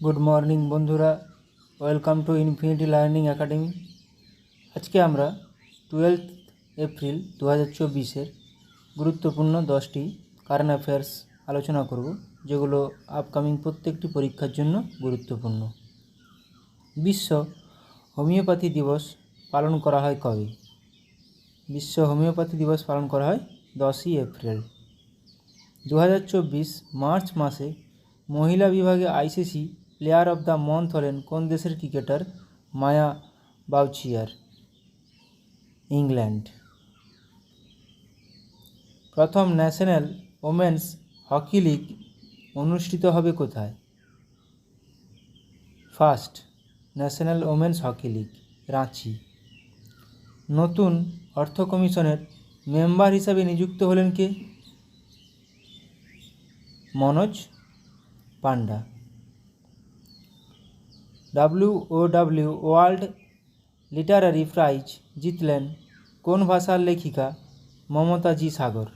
Good morning বন্ধুরা, welcome to infinity learning academy. আজকে আমরা 12 এপ্রিল 2024 গুরুত্বপূর্ণ 10টি কারেন্ট অ্যাফেয়ার্স আলোচনা করব, যেগুলো আপকামিং প্রত্যেকটি পরীক্ষার জন্য গুরুত্বপূর্ণ। বিশ্ব হোমিওপ্যাথি দিবস পালন করা হয় কবে? বিশ্ব হোমিওপ্যাথি দিবস পালন করা হয় 10ই এপ্রিল। 2024 মার্চ মাসে মহিলা বিভাগে ICC player of the month হলেন কোন দেশের ক্রিকেটার? মায়া বাউচিয়ার, ইংল্যান্ড। প্রথম ন্যাশনাল ওমেন্স হকি লিগ অনুষ্ঠিত হবে কোথায়? First national women's hockey league, Ranchi. নতুন অর্থ কমিশনের মেম্বার হিসাবে নিযুক্ত হলেন কে? মনোজ পান্ডা। WOW ওয়ার্ল্ড লিটারারি প্রাইজ জিতলেন কোন ভাষার লেখিকা? মমতা জি সাগর,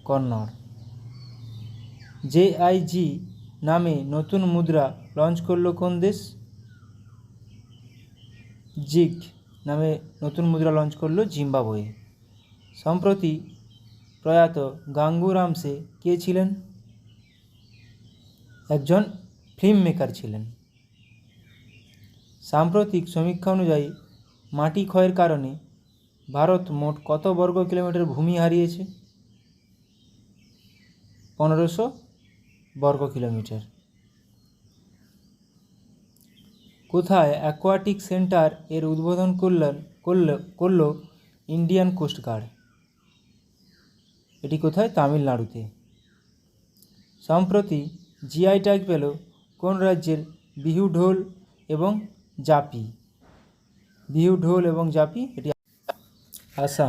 কন্নড়। JIG নামে নতুন মুদ্রা লঞ্চ করল কোন দেশ? জিগ নামে নতুন মুদ্রা লঞ্চ করল জিম্বাবুয়ে। সম্প্রতি প্রয়াত গাঙ্গু রামসে কে ছিলেন? একজন ফিল্ম মেকার ছিলেন। সাম্প্রতিক সমীক্ষা অনুযায়ী মাটি ক্ষয়ের কারণে ভারত মোট কত বর্গ কিলোমিটার ভূমি হারিয়েছে? 1500 বর্গ কিলোমিটার। কোথায় অ্যাকোয়াটিক সেন্টার এর উদ্বোধন করল ইন্ডিয়ান কোস্টগার্ড? এটি কোথায়? তামিলনাড়ুতে। সম্প্রতি জিআই ট্যাগ পেল কোন রাজ্যের বিহু ঢোল এবং জাপি? বিহু ঢোল এবং জাপি এটি আসাম।